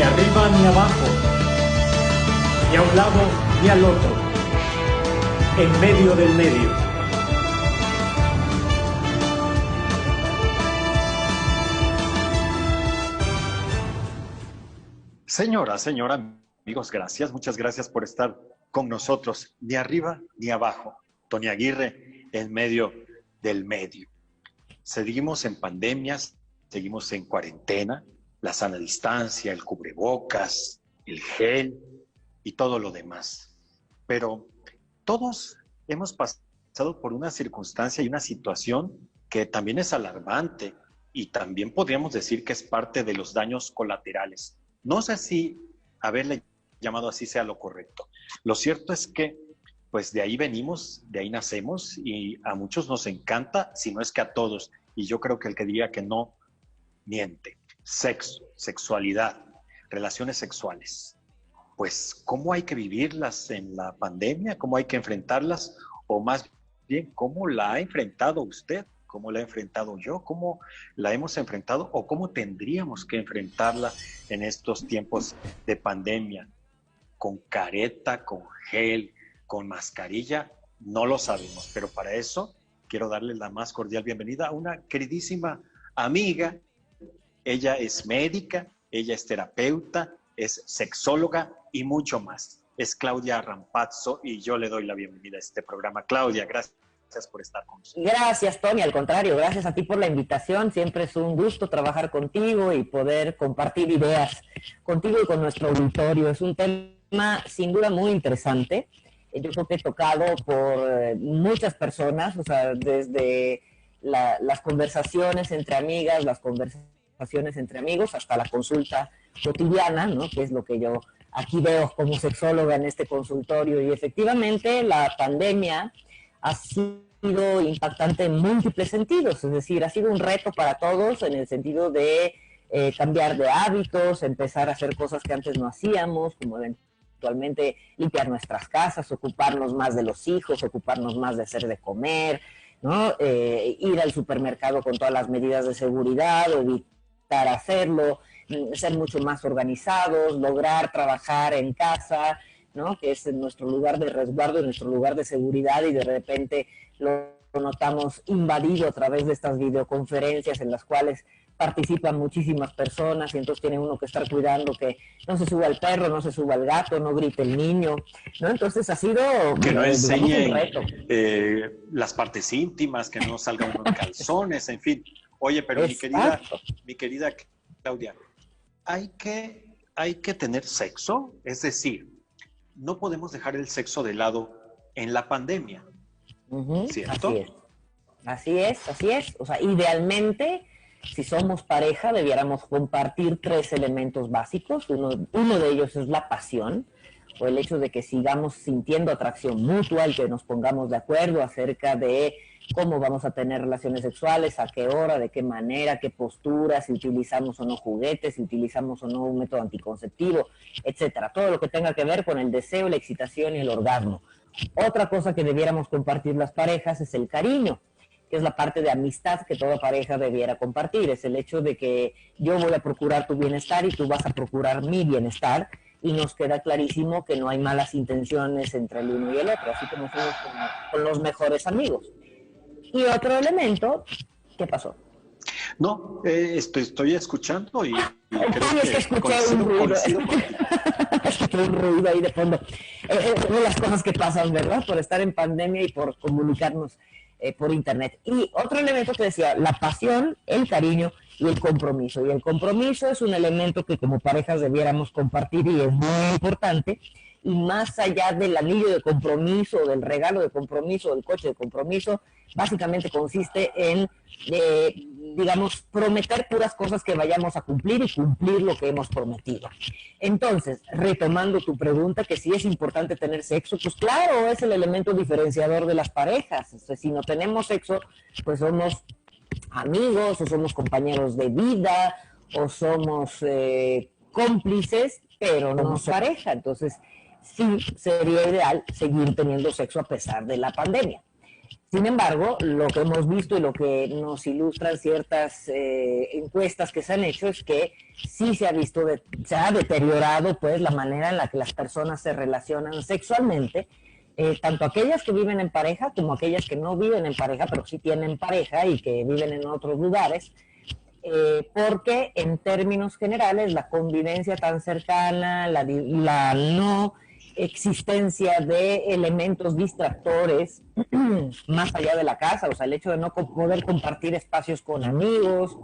arriba ni abajo, ni a un lado ni al otro, en medio del medio. Señora, amigos, gracias, muchas gracias por estar con nosotros. Ni arriba ni abajo. Tony Aguirre, en medio del medio. Seguimos en pandemias, seguimos en cuarentena, la sana distancia, el cubrebocas, el gel y todo lo demás. Pero todos hemos pasado por una circunstancia y una situación que también es alarmante y también podríamos decir que es parte de los daños colaterales. No sé si haberle llamado así sea lo correcto. Lo cierto es que pues de ahí venimos, de ahí nacemos y a muchos nos encanta, si no es que a todos. Y yo creo que el que diga que no, miente. Sexo, sexualidad, relaciones sexuales. Pues, ¿cómo hay que vivirlas en la pandemia? ¿Cómo hay que enfrentarlas? O más bien, ¿cómo la ha enfrentado usted? ¿Cómo la he enfrentado yo? ¿Cómo la hemos enfrentado? ¿O cómo tendríamos que enfrentarla en estos tiempos de pandemia? ¿Con careta, con gel, con mascarilla? No lo sabemos, pero para eso quiero darle la más cordial bienvenida a una queridísima amiga. Ella es médica, ella es terapeuta, es sexóloga y mucho más. Es Claudia Rampazzo y yo le doy la bienvenida a este programa. Claudia, gracias por estar con nosotros. Gracias, Tony, al contrario, gracias a ti por la invitación. Siempre es un gusto trabajar contigo y poder compartir ideas contigo y con nuestro auditorio. Es un tema sin duda muy interesante. Yo creo que he tocado por muchas personas, o sea, desde las conversaciones entre amigas, las conversaciones entre amigos, hasta la consulta cotidiana, ¿no? Que es lo que yo aquí veo como sexóloga en este consultorio. Y efectivamente la pandemia ha sido impactante en múltiples sentidos, es decir, ha sido un reto para todos en el sentido de cambiar de hábitos, empezar a hacer cosas que antes no hacíamos, como eventualmente limpiar nuestras casas, ocuparnos más de los hijos, ocuparnos más de hacer de comer, ¿no? Ir al supermercado con todas las medidas de seguridad, evitar hacerlo, ser mucho más organizados, lograr trabajar en casa, ¿no? Que es nuestro lugar de resguardo, nuestro lugar de seguridad, y de repente lo notamos invadido a través de estas videoconferencias en las cuales participan muchísimas personas y entonces tiene uno que estar cuidando que no se suba el perro, no se suba el gato, no grite el niño, ¿no? Entonces ha sido que no enseñen un reto. Las partes íntimas, que no salgan unos calzones, en fin. Oye, pero mi querida Claudia, hay que tener sexo, es decir, no podemos dejar el sexo de lado en la pandemia, ¿cierto? Así es. O sea, idealmente, si somos pareja, debiéramos compartir 3 elementos básicos. Uno de ellos es la pasión, o el hecho de que sigamos sintiendo atracción mutua, el que nos pongamos de acuerdo acerca de cómo vamos a tener relaciones sexuales, a qué hora, de qué manera, qué postura, si utilizamos o no juguetes, si utilizamos o no un método anticonceptivo, etcétera. Todo lo que tenga que ver con el deseo, la excitación y el orgasmo. Otra cosa que debiéramos compartir las parejas es el cariño, que es la parte de amistad que toda pareja debiera compartir. Es el hecho de que yo voy a procurar tu bienestar y tú vas a procurar mi bienestar, y nos queda clarísimo que no hay malas intenciones entre el uno y el otro, así como somos con los mejores amigos. Y otro elemento, ¿qué pasó? No, estoy escuchando y creo que escuché un ruido. Escuché un ruido ahí de fondo. Son las cosas que pasan, ¿verdad? Por estar en pandemia y por comunicarnos por internet. Y otro elemento que decía, la pasión, el cariño y el compromiso. Y el compromiso es un elemento que como parejas debiéramos compartir y es muy importante. Y más allá del anillo de compromiso, del regalo de compromiso, del coche de compromiso, básicamente consiste en, digamos, prometer puras cosas que vayamos a cumplir y cumplir lo que hemos prometido. Entonces, retomando tu pregunta, que si es importante tener sexo, pues claro, es el elemento diferenciador de las parejas. O sea, si no tenemos sexo, pues somos amigos, o somos compañeros de vida, o somos cómplices, pero no somos pareja. Entonces, sí sería ideal seguir teniendo sexo a pesar de la pandemia. Sin embargo, lo que hemos visto y lo que nos ilustran ciertas encuestas que se han hecho es que sí se ha visto, se ha deteriorado pues la manera en la que las personas se relacionan sexualmente, tanto aquellas que viven en pareja como aquellas que no viven en pareja, pero sí tienen pareja y que viven en otros lugares, porque en términos generales la convivencia tan cercana, la no existencia de elementos distractores más allá de la casa, o sea, el hecho de no poder compartir espacios con amigos,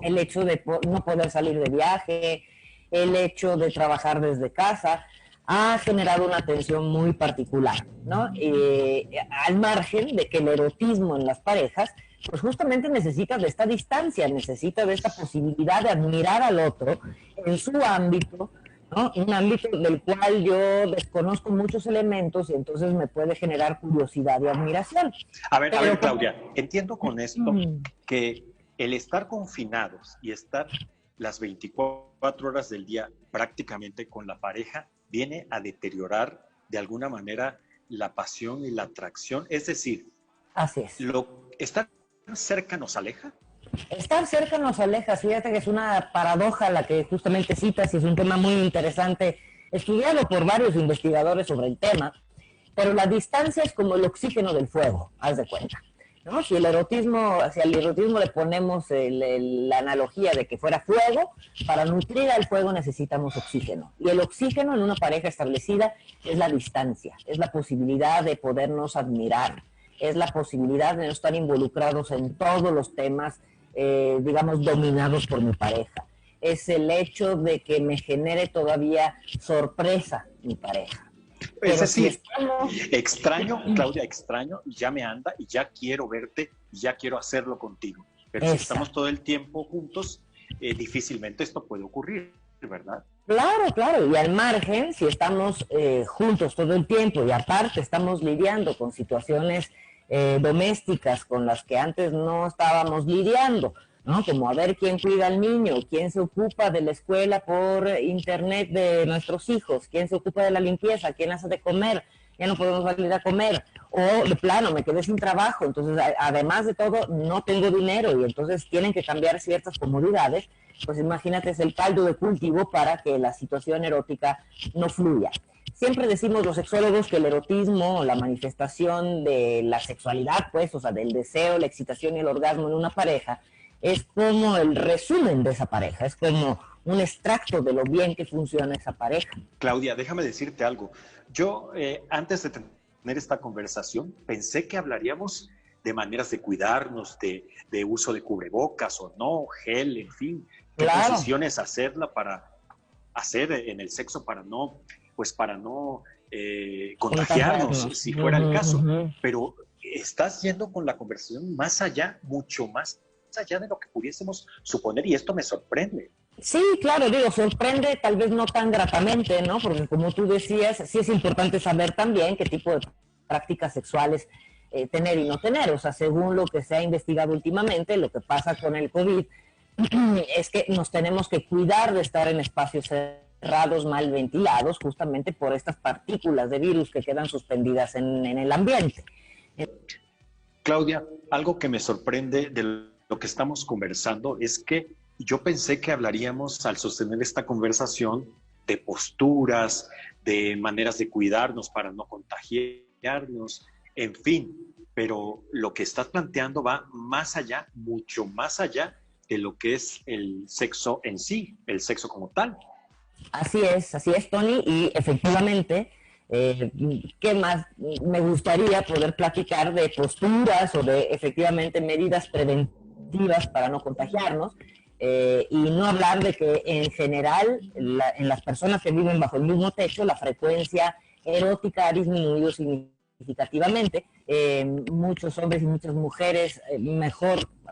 el hecho de no poder salir de viaje, el hecho de trabajar desde casa, ha generado una tensión muy particular, ¿no? Al margen de que el erotismo en las parejas, pues justamente necesita de esta distancia, necesita de esta posibilidad de admirar al otro en su ámbito, ¿no? Un ámbito del cual yo desconozco muchos elementos y entonces me puede generar curiosidad y admiración. A ver, Claudia, entiendo con esto que el estar confinados y estar las 24 horas del día prácticamente con la pareja viene a deteriorar de alguna manera la pasión y la atracción. Es decir, así es. ¿Estar cerca nos aleja? Estar cerca nos aleja, fíjate que es una paradoja la que justamente citas y es un tema muy interesante, estudiado por varios investigadores sobre el tema, pero la distancia es como el oxígeno del fuego, haz de cuenta, ¿no? Si al erotismo le ponemos la analogía de que fuera fuego, para nutrir al fuego necesitamos oxígeno, y el oxígeno en una pareja establecida es la distancia, es la posibilidad de podernos admirar, es la posibilidad de no estar involucrados en todos los temas digamos, dominados por mi pareja. Es el hecho de que me genere todavía sorpresa mi pareja. Es decir, extraño, Claudia, extraño, y ya me anda, y ya quiero verte, y ya quiero hacerlo contigo. Pero si estamos todo el tiempo juntos, difícilmente esto puede ocurrir, ¿verdad? Claro, claro, y al margen, si estamos juntos todo el tiempo, y aparte estamos lidiando con situaciones domésticas con las que antes no estábamos lidiando, ¿no? Como a ver quién cuida al niño, quién se ocupa de la escuela por internet de nuestros hijos, quién se ocupa de la limpieza, quién hace de comer, ya no podemos salir a comer, o de plano me quedé sin trabajo, entonces además de todo no tengo dinero y entonces tienen que cambiar ciertas comodidades, pues imagínate, es el caldo de cultivo para que la situación erótica no fluya. Siempre decimos los sexólogos que el erotismo, la manifestación de la sexualidad, pues, o sea, del deseo, la excitación y el orgasmo en una pareja, es como el resumen de esa pareja, es como un extracto de lo bien que funciona esa pareja. Claudia, déjame decirte algo. Yo, antes de tener esta conversación, pensé que hablaríamos de maneras de cuidarnos, de uso de cubrebocas o no, gel, en fin, qué posiciones hacerla para hacer en el sexo para no contagiarnos, si fuera el caso. Pero estás yendo con la conversación más allá, mucho más allá de lo que pudiésemos suponer, y esto me sorprende. Sí, claro, digo, sorprende tal vez no tan gratamente, ¿no? Porque como tú decías, sí es importante saber también qué tipo de prácticas sexuales tener y no tener. O sea, según lo que se ha investigado últimamente, lo que pasa con el COVID es que nos tenemos que cuidar de estar en espacios cerrados, mal ventilados, justamente por estas partículas de virus que quedan suspendidas en el ambiente. Claudia, algo que me sorprende de lo que estamos conversando es que yo pensé que hablaríamos al sostener esta conversación de posturas, de maneras de cuidarnos para no contagiarnos, en fin, pero lo que estás planteando va más allá, mucho más allá de lo que es el sexo en sí, el sexo como tal. Así es, Tony, y efectivamente, ¿qué más me gustaría poder platicar de posturas o de efectivamente medidas preventivas para no contagiarnos? Y no hablar de que en general en las personas que viven bajo el mismo techo la frecuencia erótica ha disminuido significativamente. Muchos hombres y muchas mujeres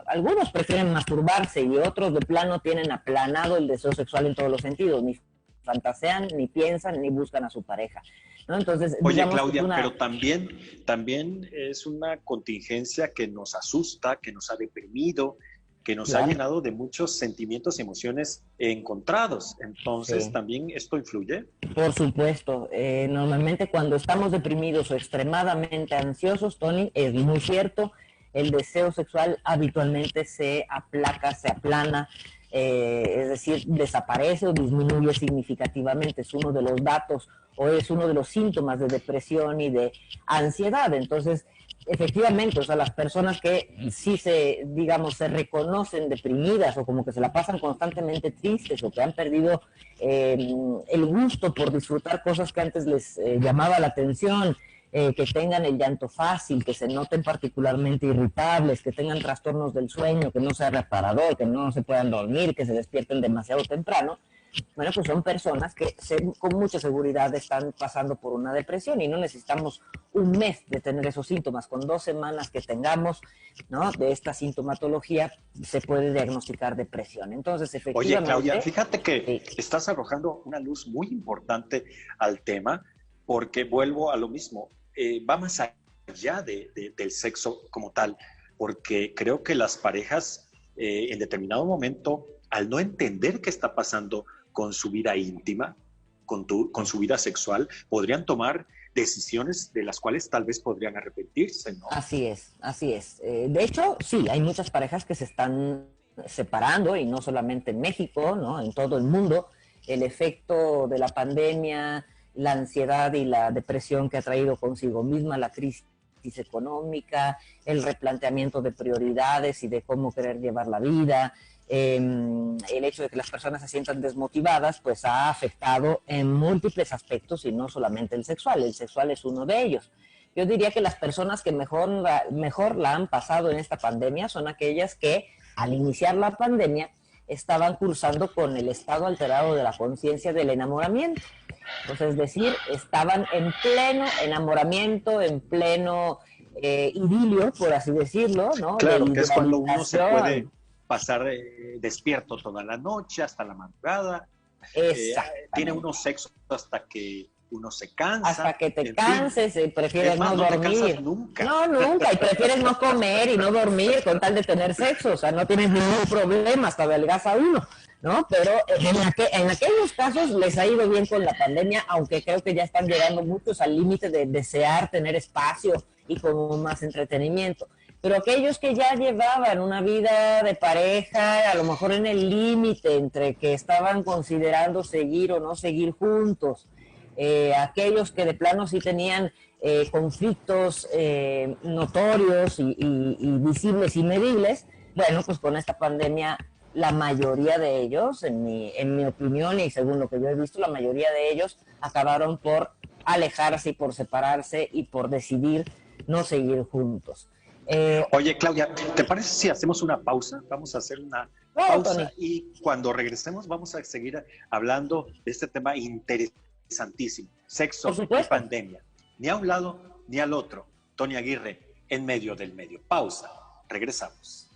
algunos prefieren masturbarse y otros de plano tienen aplanado el deseo sexual en todos los sentidos, ni fantasean, ni piensan, ni buscan a su pareja, ¿no? Entonces, oye, Claudia, pero también es una contingencia que nos asusta, que nos ha deprimido, que nos ha Claro. llenado de muchos sentimientos y emociones encontrados. Entonces, Sí. ¿también esto influye? Por supuesto, normalmente cuando estamos deprimidos o extremadamente ansiosos, Tony, es muy cierto, el deseo sexual habitualmente se aplaca, se aplana, es decir, desaparece o disminuye significativamente. Es uno de los datos o es uno de los síntomas de depresión y de ansiedad. Entonces, efectivamente, o sea, las personas que sí se, digamos, se reconocen deprimidas o como que se la pasan constantemente tristes o que han perdido el gusto por disfrutar cosas que antes les llamaba la atención, que tengan el llanto fácil, que se noten particularmente irritables, que tengan trastornos del sueño, que no sea reparador, que no se puedan dormir, que se despierten demasiado temprano. Bueno, pues son personas que con mucha seguridad están pasando por una depresión y no necesitamos un mes de tener esos síntomas. Con 2 semanas que tengamos, ¿no?, de esta sintomatología se puede diagnosticar depresión. Entonces, efectivamente... Oye, Claudia, fíjate que sí, estás arrojando una luz muy importante al tema, porque vuelvo a lo mismo, va más allá del sexo como tal, porque creo que las parejas en determinado momento, al no entender qué está pasando con su vida íntima, con su vida sexual, podrían tomar decisiones de las cuales tal vez podrían arrepentirse, ¿no? así es, así es. De hecho, sí, hay muchas parejas que se están separando y no solamente en México, ¿no?, en todo el mundo. El efecto de la pandemia, la ansiedad y la depresión que ha traído consigo misma, la crisis económica, el replanteamiento de prioridades y de cómo querer llevar la vida, el hecho de que las personas se sientan desmotivadas, pues ha afectado en múltiples aspectos y no solamente el sexual. El sexual es uno de ellos. Yo diría que las personas que mejor la han pasado en esta pandemia son aquellas que al iniciar la pandemia estaban cursando con el estado alterado de la conciencia del enamoramiento. Entonces, es decir, estaban en pleno enamoramiento, en pleno idilio, por así decirlo, ¿no? Claro, que es cuando uno se puede pasar despierto toda la noche, hasta la madrugada. Tiene unos sexos hasta que uno se cansa. Hasta que te canses y prefieres más, no dormir. Nunca. No, nunca. Y prefieres no comer y no dormir con tal de tener sexo. O sea, no tienes ningún problema, hasta adelgaza uno, ¿no? Pero en aquellos casos les ha ido bien con la pandemia, aunque creo que ya están llegando muchos al límite de desear tener espacio y como más entretenimiento. Pero aquellos que ya llevaban una vida de pareja, a lo mejor en el límite entre que estaban considerando seguir o no seguir juntos, aquellos que de plano sí tenían conflictos notorios y visibles y medibles, bueno, pues con esta pandemia la mayoría de ellos, en mi opinión y según lo que yo he visto, la mayoría de ellos acabaron por alejarse y por separarse y por decidir no seguir juntos. Oye, Claudia, ¿te parece si hacemos una pausa? Vamos a hacer una pausa, Tony, y cuando regresemos vamos a seguir hablando de este tema interesantísimo, sexo y pandemia. Ni a un lado ni al otro. Tony Aguirre, en medio del medio. Pausa, regresamos.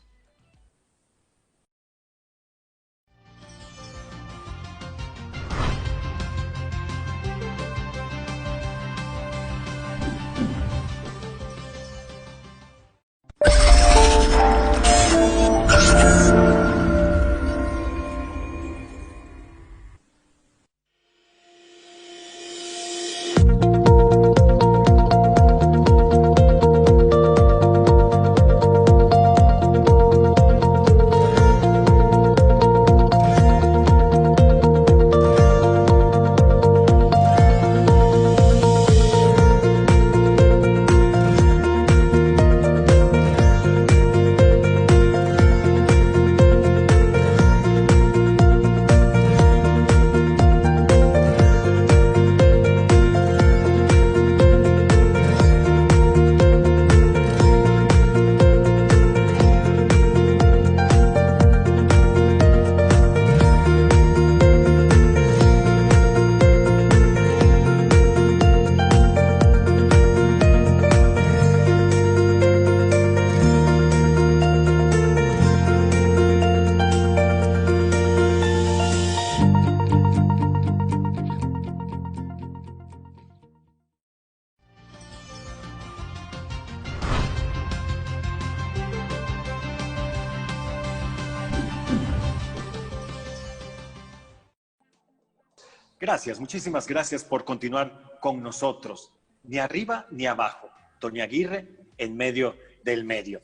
Gracias, muchísimas gracias por continuar con nosotros. Ni arriba ni abajo. Tony Aguirre, en medio del medio.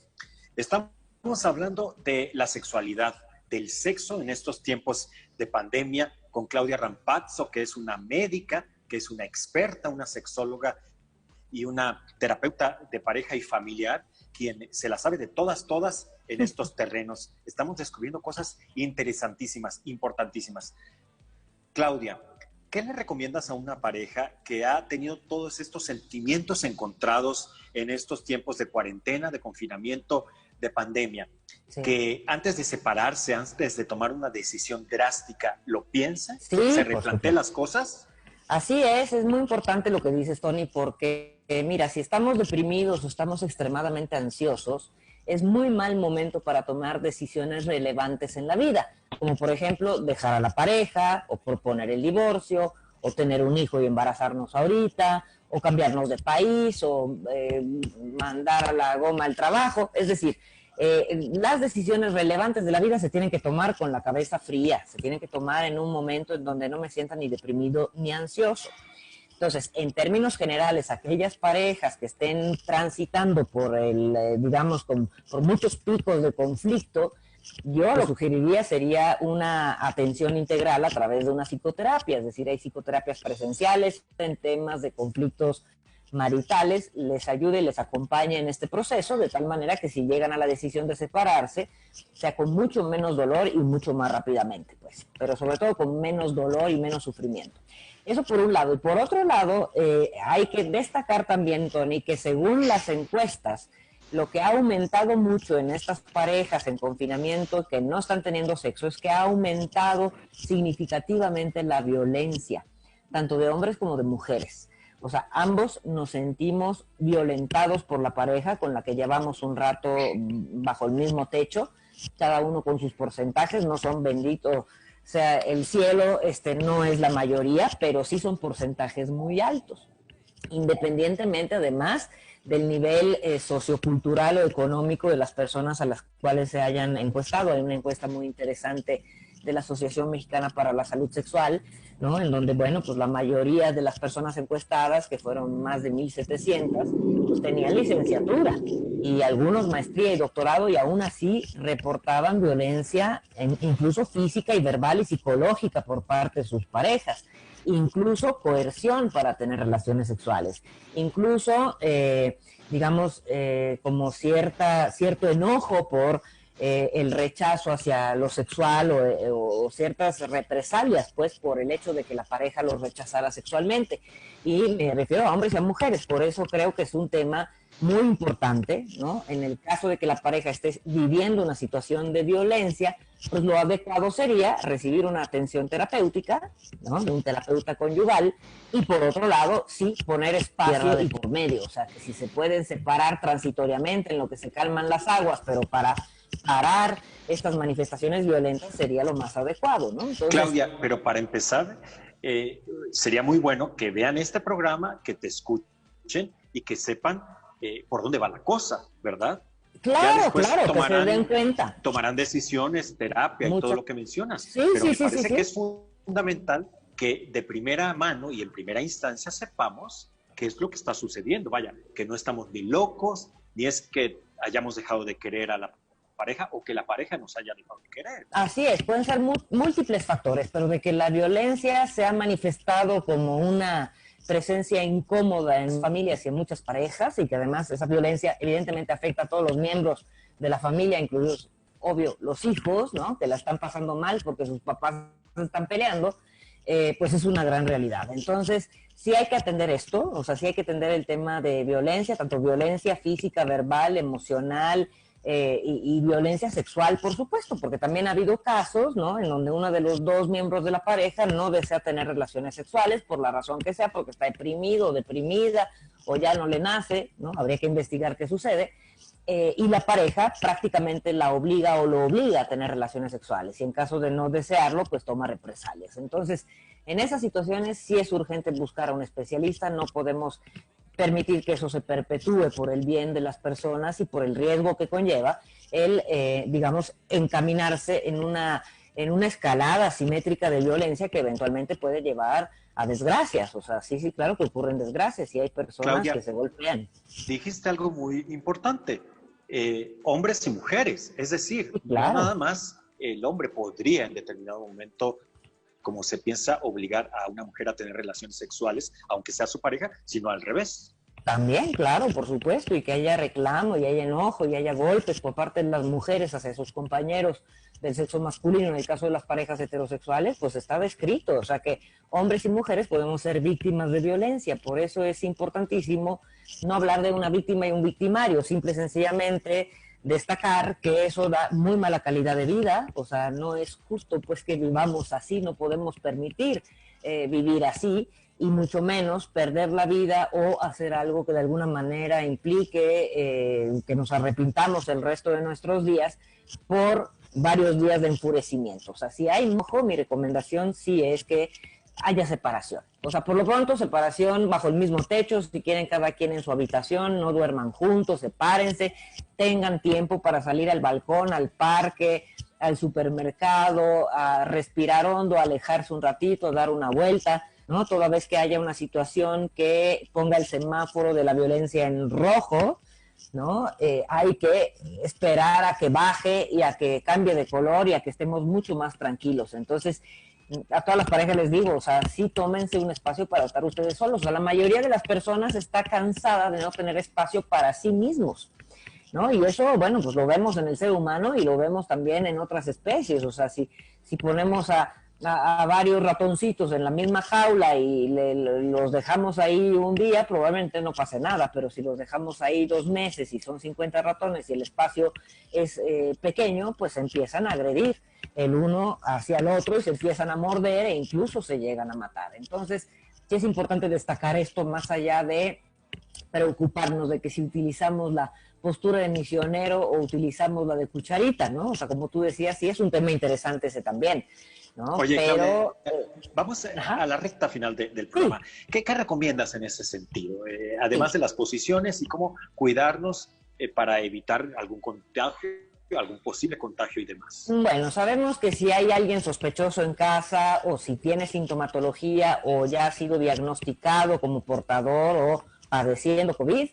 Estamos hablando de la sexualidad, del sexo en estos tiempos de pandemia con Claudia Rampazzo, que es una médica, que es una experta, una sexóloga y una terapeuta de pareja y familiar, quien se la sabe de todas en estos terrenos. Estamos descubriendo cosas interesantísimas, importantísimas. Claudia, ¿qué le recomiendas a una pareja que ha tenido todos estos sentimientos encontrados en estos tiempos de cuarentena, de confinamiento, de pandemia? Sí. Que antes de separarse, antes de tomar una decisión drástica, ¿lo piensa? Sí, ¿se replantea las cosas? Así es muy importante lo que dices, Tony, porque mira, si estamos deprimidos o estamos extremadamente ansiosos, es muy mal momento para tomar decisiones relevantes en la vida, como por ejemplo dejar a la pareja, o proponer el divorcio, o tener un hijo y embarazarnos ahorita, o cambiarnos de país, o mandar a la goma al trabajo. Es decir, las decisiones relevantes de la vida se tienen que tomar con la cabeza fría, se tienen que tomar en un momento en donde no me sienta ni deprimido ni ansioso. Entonces, en términos generales, aquellas parejas que estén transitando por por muchos picos de conflicto, yo lo que sugeriría sería una atención integral a través de una psicoterapia. Es decir, hay psicoterapias presenciales en temas de conflictos maritales, les ayude y les acompañe en este proceso, de tal manera que si llegan a la decisión de separarse, sea con mucho menos dolor y mucho más rápidamente, pues, pero sobre todo con menos dolor y menos sufrimiento. Eso por un lado. Y por otro lado, hay que destacar también, Tony, que según las encuestas, lo que ha aumentado mucho en estas parejas en confinamiento que no están teniendo sexo es que ha aumentado significativamente la violencia, tanto de hombres como de mujeres. O sea, ambos nos sentimos violentados por la pareja con la que llevamos un rato bajo el mismo techo, cada uno con sus porcentajes, no son benditos. O sea, el cielo no es la mayoría, pero sí son porcentajes muy altos, independientemente además del nivel sociocultural o económico de las personas a las cuales se hayan encuestado. Hay una encuesta muy interesante de la Asociación Mexicana para la Salud Sexual, ¿no? En donde, bueno, pues la mayoría de las personas encuestadas, que fueron más de 1,700, pues tenían licenciatura y algunos maestría y doctorado, y aún así reportaban violencia, incluso física y verbal y psicológica por parte de sus parejas, incluso coerción para tener relaciones sexuales, incluso, como cierto enojo por el rechazo hacia lo sexual o ciertas represalias, pues, por el hecho de que la pareja los rechazara sexualmente. Y me refiero a hombres y a mujeres, por eso creo que es un tema muy importante, ¿no? En el caso de que la pareja esté viviendo una situación de violencia, pues lo adecuado sería recibir una atención terapéutica, ¿no? De un terapeuta conyugal, y por otro lado, sí, poner espacio y por medio. O sea, que si se pueden separar transitoriamente en lo que se calman las aguas, pero para parar estas manifestaciones violentas sería lo más adecuado, ¿no? Entonces, Claudia, pero para empezar, sería muy bueno que vean este programa, que te escuchen y que sepan por dónde va la cosa, ¿verdad? Claro, que se den cuenta. Tomarán decisiones, terapia y todo lo que mencionas. Sí, pero me parece que sí. es fundamental que de primera mano y en primera instancia sepamos qué es lo que está sucediendo. Vaya, que no estamos ni locos, ni es que hayamos dejado de querer a la pareja o que la pareja nos haya dejado de querer. Así es, pueden ser múltiples factores, pero de que la violencia se ha manifestado como una presencia incómoda en familias y en muchas parejas, y que además esa violencia evidentemente afecta a todos los miembros de la familia, incluidos, obvio, los hijos, ¿no? Que la están pasando mal porque sus papás están peleando, pues es una gran realidad. Entonces, sí hay que atender esto, o sea, sí hay que atender el tema de violencia, tanto violencia física, verbal, emocional, y violencia sexual, por supuesto, porque también ha habido casos, ¿no? En donde uno de los dos miembros de la pareja no desea tener relaciones sexuales por la razón que sea, porque está deprimido o deprimida, o ya no le nace, ¿no? Habría que investigar qué sucede. Y la pareja prácticamente la obliga o lo obliga a tener relaciones sexuales, y en caso de no desearlo, pues toma represalias. Entonces, en esas situaciones sí es urgente buscar a un especialista. No podemos permitir que eso se perpetúe por el bien de las personas y por el riesgo que conlleva el, encaminarse en una en una escalada asimétrica de violencia que eventualmente puede llevar a desgracias. O sea, sí, claro que ocurren desgracias y hay personas Claudia, que se golpean. dijiste algo muy importante, hombres y mujeres, es decir, Sí, claro. no nada más el hombre podría en determinado momento, como se piensa, obligar a una mujer a tener relaciones sexuales, aunque sea su pareja, sino al revés. También, claro, por supuesto, y que haya reclamo, y haya enojo, y haya golpes por parte de las mujeres hacia sus compañeros del sexo masculino, en el caso de las parejas heterosexuales, pues está descrito, o sea que hombres y mujeres podemos ser víctimas de violencia, por eso es importantísimo no hablar de una víctima y un victimario, simple y sencillamente destacar que eso da muy mala calidad de vida, o sea, no es justo pues que vivamos así, no podemos permitir vivir así, y mucho menos perder la vida o hacer algo que de alguna manera implique que nos arrepintamos el resto de nuestros días por varios días de enfurecimiento. O sea, si hay enojo, mi recomendación sí es que haya separación. O sea, por lo pronto, separación bajo el mismo techo, si quieren cada quien en su habitación, no duerman juntos, sepárense, tengan tiempo para salir al balcón, al parque, al supermercado, a respirar hondo, a alejarse un ratito, dar una vuelta, ¿no? Toda vez que haya una situación que ponga el semáforo de la violencia en rojo, ¿no? Hay que esperar a que baje y a que cambie de color y a que estemos mucho más tranquilos. Entonces, a todas las parejas les digo, o sea, sí tómense un espacio para estar ustedes solos. O sea, la mayoría de las personas está cansada de no tener espacio para sí mismos, ¿no? Y eso, bueno, pues lo vemos en el ser humano y lo vemos también en otras especies. O sea, si ponemos a varios ratoncitos en la misma jaula y los dejamos ahí un día, probablemente no pase nada, pero si los dejamos ahí 2 meses y son 50 ratones y el espacio es pequeño, pues empiezan a agredir el uno hacia el otro y se empiezan a morder e incluso se llegan a matar. Entonces, sí es importante destacar esto más allá de preocuparnos de que si utilizamos la postura de misionero o utilizamos la de cucharita, ¿no? O sea, como tú decías, sí es un tema interesante ese también, ¿no? Oye, pero Claudia, vamos a la recta final del programa. ¿Qué recomiendas en ese sentido? Además de las posiciones y cómo cuidarnos para evitar algún contagio, algún posible contagio y demás. Bueno, sabemos que si hay alguien sospechoso en casa o si tiene sintomatología o ya ha sido diagnosticado como portador o padeciendo COVID,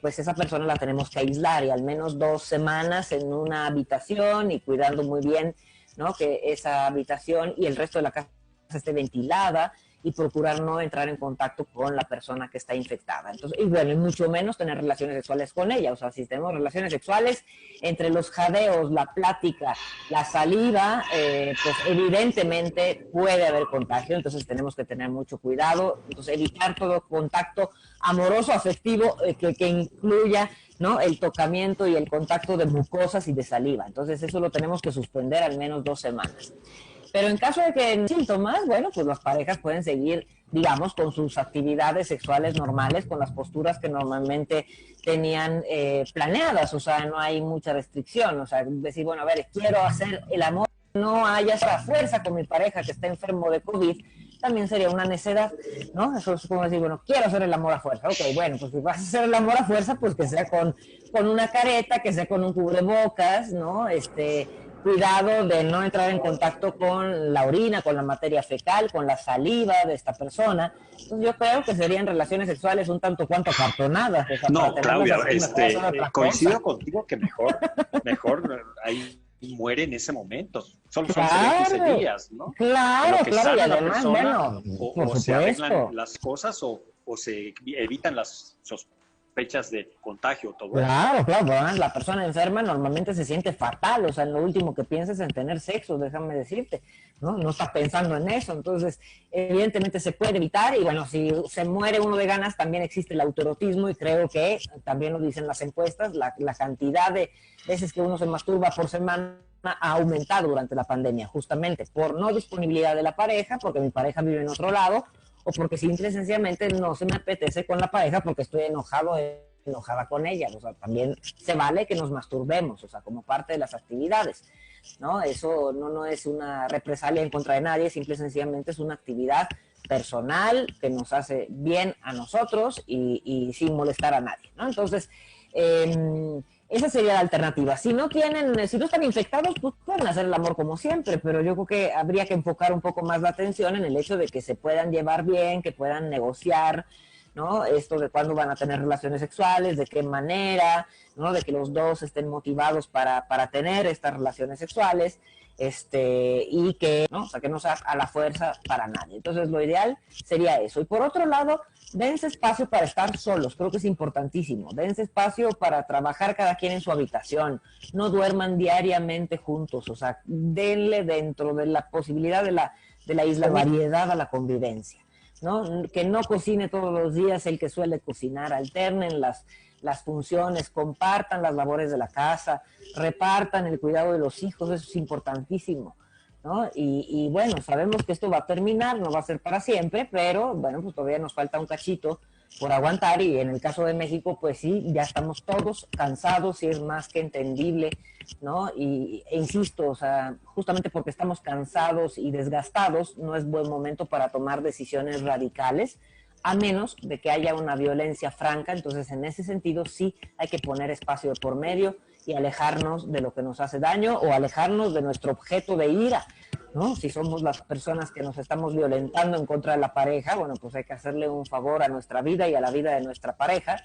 pues esa persona la tenemos que aislar y al menos 2 semanas en una habitación y cuidando muy bien, ¿no? Que esa habitación y el resto de la casa esté ventilada y procurar no entrar en contacto con la persona que está infectada. Entonces, y bueno, y mucho menos tener relaciones sexuales con ella. O sea, si tenemos relaciones sexuales, entre los jadeos, la plática, la saliva, pues evidentemente puede haber contagio, entonces tenemos que tener mucho cuidado. Entonces, evitar todo contacto amoroso, afectivo, que incluya, ¿no? El tocamiento y el contacto de mucosas y de saliva. Entonces, eso lo tenemos que suspender al menos 2 semanas. Pero en caso de que síntomas, bueno, pues las parejas pueden seguir, digamos, con sus actividades sexuales normales, con las posturas que normalmente tenían planeadas, o sea, no hay mucha restricción, o sea, decir, bueno, a ver, quiero hacer el amor, no haya esa fuerza con mi pareja que está enfermo de COVID, también sería una necedad, ¿no? Eso es como decir, bueno, quiero hacer el amor a fuerza, ok, bueno, pues si vas a hacer el amor a fuerza, pues que sea con una careta, que sea con un cubrebocas, ¿no? Cuidado de no entrar en contacto con la orina, con la materia fecal, con la saliva de esta persona. Entonces yo creo que serían relaciones sexuales un tanto cuanto acartonadas. O sea, no, Claudia, coincido contigo que mejor ahí muere en ese momento. Solo son 15 días, ¿no? Claro, y además, bueno, o se arreglan las cosas o se evitan las sospechas de contagio, todo claro, la persona enferma normalmente se siente fatal, o sea, lo último que piensa es en tener sexo, déjame decirte, ¿no? No está pensando en eso, entonces, evidentemente se puede evitar, y bueno, si se muere uno de ganas, también existe el autoerotismo, y creo que, también lo dicen las encuestas, la cantidad de veces que uno se masturba por semana ha aumentado durante la pandemia, justamente por no disponibilidad de la pareja, porque mi pareja vive en otro lado, o porque simple y sencillamente no se me apetece con la pareja porque estoy enojada con ella. O sea, también se vale que nos masturbemos, o sea, como parte de las actividades, ¿no? Eso no es una represalia en contra de nadie, simple y sencillamente es una actividad personal que nos hace bien a nosotros y sin molestar a nadie, ¿no? Entonces, Esa sería la alternativa. Si no están infectados, pues pueden hacer el amor como siempre, pero yo creo que habría que enfocar un poco más la atención en el hecho de que se puedan llevar bien, que puedan negociar, ¿no? Esto de cuándo van a tener relaciones sexuales, de qué manera, ¿no? De que los dos estén motivados para tener estas relaciones sexuales, y que, ¿no? O sea, que no sea a la fuerza para nadie. Entonces, lo ideal sería eso. Y por otro lado, dense espacio para estar solos, creo que es importantísimo. Dense espacio para trabajar cada quien en su habitación. No duerman diariamente juntos, o sea, denle dentro de la posibilidad de la isla variedad a la convivencia, ¿no? Que no cocine todos los días el que suele cocinar, alternen las funciones, compartan las labores de la casa, repartan el cuidado de los hijos, eso es importantísimo, ¿no? Y bueno, sabemos que esto va a terminar, no va a ser para siempre, pero bueno, pues todavía nos falta un cachito por aguantar, y en el caso de México, pues sí, ya estamos todos cansados y es más que entendible, ¿no? E insisto, o sea, justamente porque estamos cansados y desgastados, no es buen momento para tomar decisiones radicales, a menos de que haya una violencia franca. Entonces, en ese sentido, sí hay que poner espacio de por medio y alejarnos de lo que nos hace daño o alejarnos de nuestro objeto de ira, ¿no? Si somos las personas que nos estamos violentando en contra de la pareja, bueno, pues hay que hacerle un favor a nuestra vida y a la vida de nuestra pareja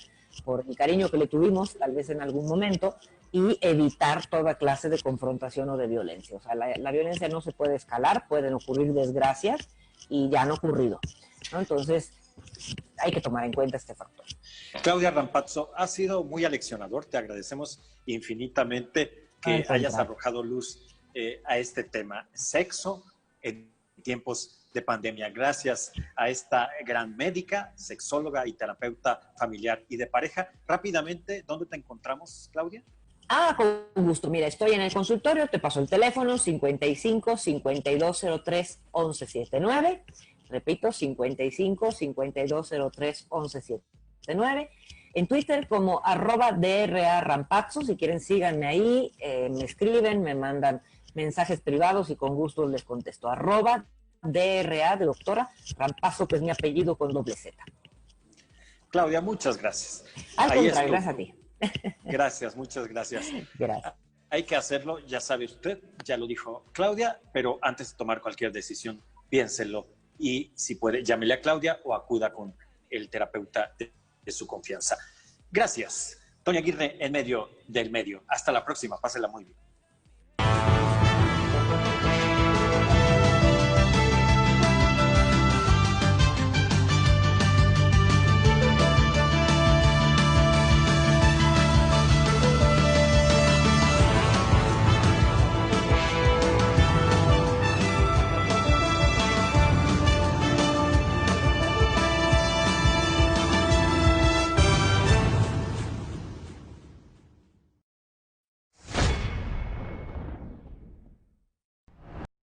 por el cariño que le tuvimos, tal vez en algún momento, y evitar toda clase de confrontación o de violencia. O sea, la violencia no se puede escalar, pueden ocurrir desgracias y ya han ocurrido, ¿no? Entonces, hay que tomar en cuenta este factor. Claudia Rampazzo, ha sido muy aleccionador, te agradecemos infinitamente que hayas arrojado luz a este tema, sexo en tiempos de pandemia. Gracias a esta gran médica, sexóloga y terapeuta familiar y de pareja. Rápidamente, ¿dónde te encontramos, Claudia? Con gusto. Mira, estoy en el consultorio, te paso el teléfono, 55-5203-1179. Repito, 55-5203-1179. En Twitter como @DRARampazzo. Si quieren, síganme ahí, me escriben, me mandan mensajes privados y con gusto les contesto. @DRA de doctora Rampazzo, que es mi apellido con doble Z. Claudia, muchas gracias. Al contrario, gracias a ti. Gracias, muchas gracias. Gracias. Hay que hacerlo, ya sabe usted, ya lo dijo Claudia, pero antes de tomar cualquier decisión, piénselo y si puede, llámele a Claudia o acuda con el terapeuta de su confianza. Gracias. Toña Aguirre, en medio del medio. Hasta la próxima, pásela muy bien.